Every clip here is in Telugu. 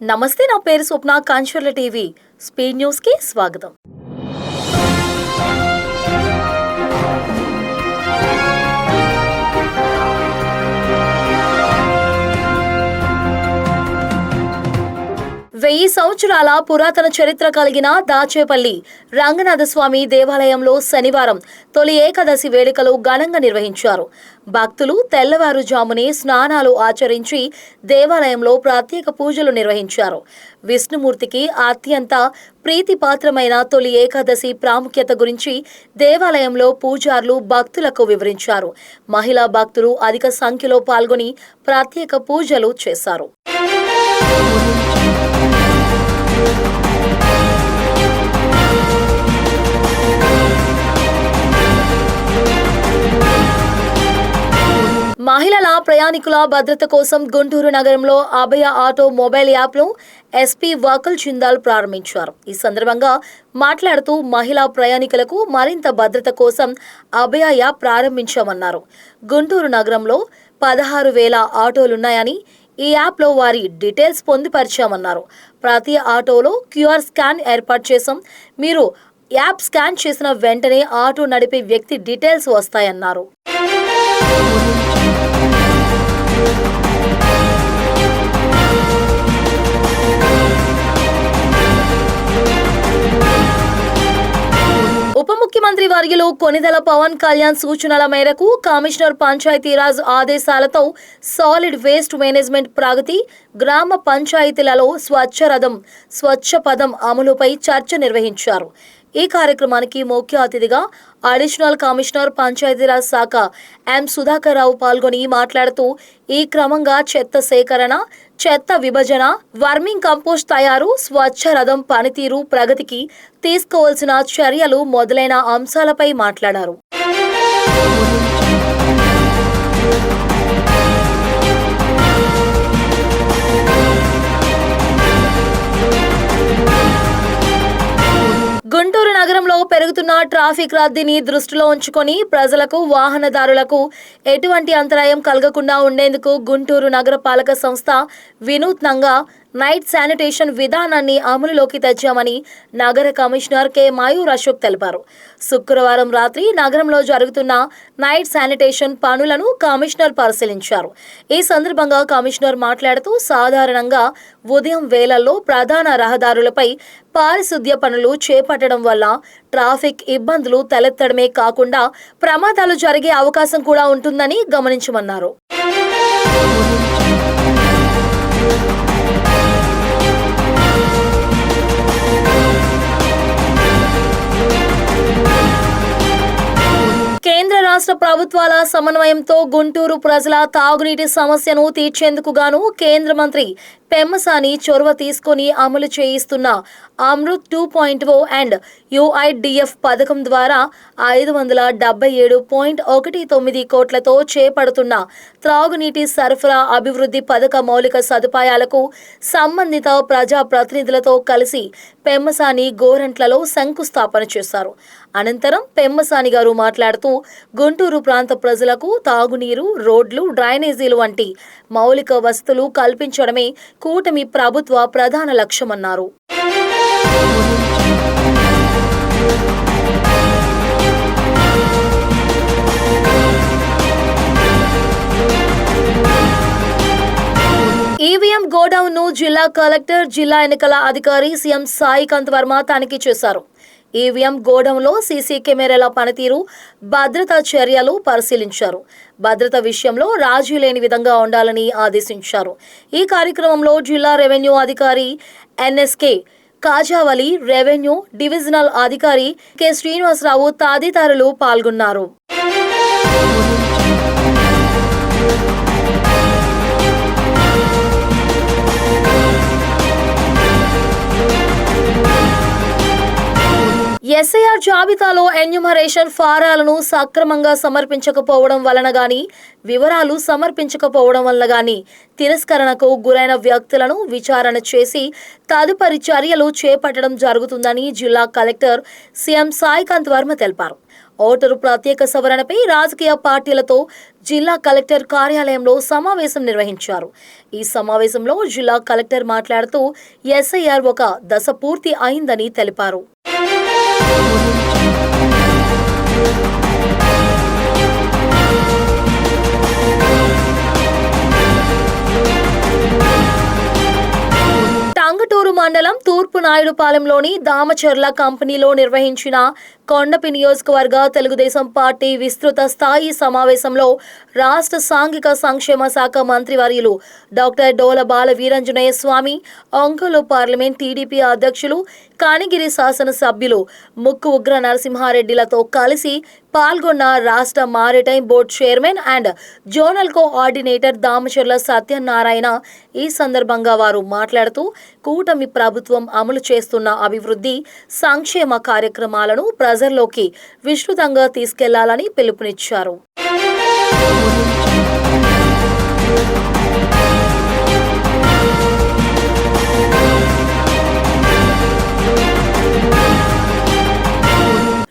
నమస్తే, నా పేరు స్వప్న. కాంచర్ల టీవీ స్పీడ్ న్యూస్ కి స్వాగతం. వెయ్యి సంవత్సరాల పురాతన చరిత్ర కలిగిన దాచేపల్లి రంగనాథస్వామి దేవాలయంలో శనివారం తొలి ఏకాదశి వేడుకలు ఘనంగా నిర్వహించారు. భక్తులు తెల్లవారుజామునే స్నానాలు ఆచరించి దేవాలయంలో ప్రత్యేక పూజలు నిర్వహించారు. విష్ణుమూర్తికి అత్యంత ప్రీతిపాత్రమైన తొలి ఏకాదశి ప్రాముఖ్యత గురించి దేవాలయంలో పూజారులు భక్తులకు వివరించారు. మహిళా భక్తులు అధిక సంఖ్యలో పాల్గొని ప్రత్యేక పూజలు చేశారు. మహిళల ప్రయాణికుల భద్రత కోసం గుంటూరు నగరంలో అభయ ఆటో మొబైల్ యాప్ను ఎస్పీ వకుల్ జిందాల్ ప్రారంభించారు. ఈ సందర్భంగా మాట్లాడుతూ మహిళా ప్రయాణికులకు మరింత భద్రత కోసం అభయ యాప్ ప్రారంభించామన్నారు. గుంటూరు నగరంలో 16,000 ఆటోలున్నాయని ఈ యాప్లో వారి డీటెయిల్స్ పొందుపరిచామన్నారు. ప్రతి ఆటోలో QR స్కాన్ ఏర్పాటు చేశాం. మీరు యాప్ స్కాన్ చేసిన వెంటనే ఆటో నడిపే వ్యక్తి డీటెయిల్స్ వస్తాయన్నారు. ఉప ముఖ్యమంత్రి వర్యులు కొనిదెల పవన్ కళ్యాణ్ సూచనల మేరకు కమిషనర్ పంచాయతీరాజ్ ఆదేశాలతో సాలిడ్ వేస్ట్ మేనేజ్మెంట్ ప్రగతి, గ్రామ పంచాయతీలలో స్వచ్ఛ పదం అమలుపై చర్చ నిర్వహించారు. ఈ కార్యక్రమానికి ముఖ్య అతిథిగా అడిషనల్ కమిషనర్ పంచాయతీరాజ్ శాఖ ఎం సుధాకర్ రావు పాల్గొని మాట్లాడుతూ ఈ క్రమంగా చెత్త సేకరణ, చెత్త విభజన, వర్మింగ్ కంపోస్ట్ తయారు, స్వచ్ఛ రథం పనితీరు, ప్రగతికి తీసుకోవాల్సిన చర్యలు మొదలైన అంశాలపై మాట్లాడారు. గుంటూరు నగరంలో పెరుగుతున్న ట్రాఫిక్ రద్దీని దృష్టిలో ఉంచుకొని ప్రజలకు, వాహనదారులకు ఎటువంటి అంతరాయం కలగకుండా ఉండేందుకు గుంటూరు నగరపాలక సంస్థ వినూత్నంగా నైట్ శానిటేషన్ విధానాన్ని అమలులోకి తెచ్చామని నగర కమిషనర్ కె మయూర్ అశోక్ తెలిపారు. శుక్రవారం రాత్రి నగరంలో జరుగుతున్న నైట్ శానిటేషన్ పనులను కమిషనర్ పరిశీలించారు. ఈ సందర్భంగా కమిషనర్ మాట్లాడుతూ సాధారణంగా ఉదయం వేళల్లో ప్రధాన రహదారులపై పారిశుద్ధ్య పనులు చేపట్టడం వల్ల ట్రాఫిక్ ఇబ్బందులు తలెత్తడమే కాకుండా ప్రమాదాలు జరిగే అవకాశం కూడా ఉంటుందని గమనించమన్నారు. కేంద్ర రాష్ట్ర ప్రభుత్వాల సమన్వయంతో గుంటూరు ప్రజల తాగునీటి సమస్యను తీర్చేందుకు గాను కేంద్ర మంత్రి పెమ్మసాని చొరవ తీసుకుని అమలు చేయిస్తున్న అమృత్ 2.0 అండ్ UIDF పథకం ద్వారా 577.19 కోట్లతో చేపడుతున్న త్రాగునీటి సరఫరా అభివృద్ధి పథక మౌలిక సదుపాయాలకు సంబంధిత ప్రజా ప్రతినిధులతో కలిసి పెమ్మసాని గోరంట్లలో శంకుస్థాపన చేశారు. అనంతరం పెమ్మసాని గారు మాట్లాడుతూ గుంటూరు ప్రాంత ప్రజలకు తాగునీరు, రోడ్లు, డ్రైనేజీలు వంటి మౌలిక వసతులు కల్పించడమే కూటమి ప్రభుత్వ ప్రధాన లక్ష్యమన్నారు. ఈవీఎం గోడౌన్ ను జిల్లా కలెక్టర్, జిల్లా ఎన్నికల అధికారి సీఎం సాయికాంత్ వర్మ తనిఖీ చేశారు. ఈవీఎం గోడౌన్లో సీసీ కెమెరాల పనితీరు, భద్రతా చర్యలు పరిశీలించారు. భద్రత విషయంలో రాజీ లేని విధంగా ఉండాలని ఆదేశించారు. ఈ కార్యక్రమంలో జిల్లా రెవెన్యూ అధికారి NSK కాజావలి, రెవెన్యూ డివిజనల్ అధికారి కె శ్రీనివాసరావు తదితరులు పాల్గొన్నారు. ఎస్ఐఆర్ జాబితాలో ఎన్యూమరేషన్ ఫారాలను సక్రమంగా సమర్పించకపోవడం వలన గాని, వివరాలు సమర్పించకపోవడం వల్ల గాని తిరస్కరణకు గురైన వ్యక్తులను విచారణ చేసి తదుపరి చర్యలు చేపట్టడం జరుగుతుందని జిల్లా కలెక్టర్ సీఎం సాయికాంత్ వర్మ తెలిపారు. ఓటరు ప్రత్యేక సవరణపై రాజకీయ పార్టీలతో జిల్లా కలెక్టర్ కార్యాలయంలో సమావేశం నిర్వహించారు. ఈ సమావేశంలో జిల్లా కలెక్టర్ మాట్లాడుతూ ఎస్ఐఆర్ ఒక దశ పూర్తి అయిందని తెలిపారు. టంగుటూరు మండలం తూర్పు నాయుడుపాలెంలోని దామచర్ల కంపెనీలో నిర్వహించిన కొండపి నియోజకవర్గ తెలుగుదేశం పార్టీ విస్తృత స్థాయి సమావేశంలో రాష్ట్ర సాంఘిక సంక్షేమ శాఖ మంత్రివర్యులు డాక్టర్ డోల బాల వీరంజనేయ స్వామి, ఒంగోలు పార్లమెంట్ టీడీపీ అధ్యక్షులు, కనిగిరి శాసనసభ్యులు ముక్కు ఉగ్ర నరసింహారెడ్డిలతో కలిసి పాల్గొన్న రాష్ట్ర maritime board chairman and zonal coordinator Damacharla Satyanarayana ఈ సందర్భంగా వారు మాట్లాడుతూ కూటమి ప్రభుత్వం అమలు చేస్తున్న అభివృద్ధి సంక్షేమ కార్యక్రమాలను ప్రజల్లోకి విస్తృతంగా తీసుకెళ్లాలని పిలుపునిచ్చారు.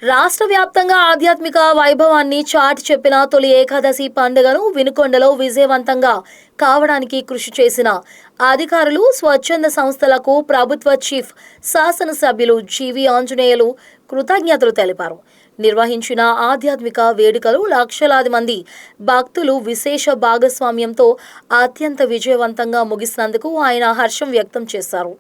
రాష్ట్ర వ్యాప్తంగా ఆధ్యాత్మిక వైభవాన్ని చాటి చెప్పిన తొలి ఏకాదశి పండుగను వినుకొండలో విజయవంతంగా కావడానికి కృషి చేసిన అధికారులు, స్వచ్ఛంద సంస్థలకు ప్రభుత్వ చీఫ్ శాసనసభ్యులు జీవి ఆంజనేయులు కృతజ్ఞతలు తెలిపారు. నిర్వహించిన ఆధ్యాత్మిక వేడుకలు లక్షలాది మంది భక్తులు విశేష భాగస్వామ్యంతో అత్యంత విజయవంతంగా ముగిసినందుకు ఆయన హర్షం వ్యక్తం చేశారు.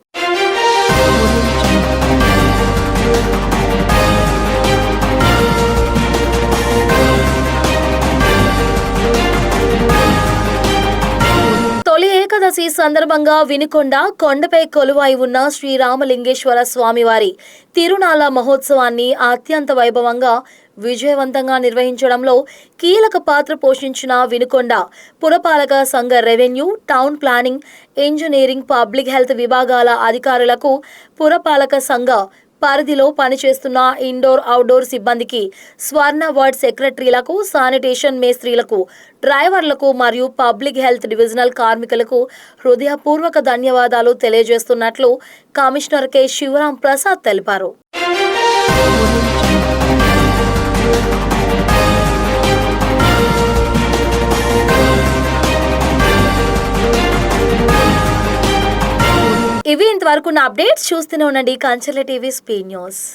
తొలి ఏకాదశి సందర్భంగా వినుకొండ కొండపై కొలువై ఉన్న శ్రీరామలింగేశ్వర స్వామివారి తిరునాళ్ల మహోత్సవాన్ని అత్యంత వైభవంగా విజయవంతంగా నిర్వహించడంలో కీలక పాత్ర పోషించిన వినుకొండ పురపాలక సంఘ revenue, town planning, engineering, public health విభాగాల అధికారులకు, పురపాలక సంఘ పరిధిలో పనిచేస్తున్న ఇండోర్, అవుట్డోర్ సిబ్బందికి, స్వర్ణ వార్డ్ సెక్రటరీలకు, శానిటేషన్ మేస్త్రీలకు, డ్రైవర్లకు మరియు పబ్లిక్ హెల్త్ డివిజనల్ కార్మికులకు హృదయపూర్వక ధన్యవాదాలు తెలియజేస్తున్నట్లు కమిషనర్ కె శివరాం ప్రసాద్ తెలిపారు. ఇవి ఇంతవరకు నా అప్డేట్స్. చూస్తూనే ఉండండి కంచెల టీవీ స్పీ న్యూస్.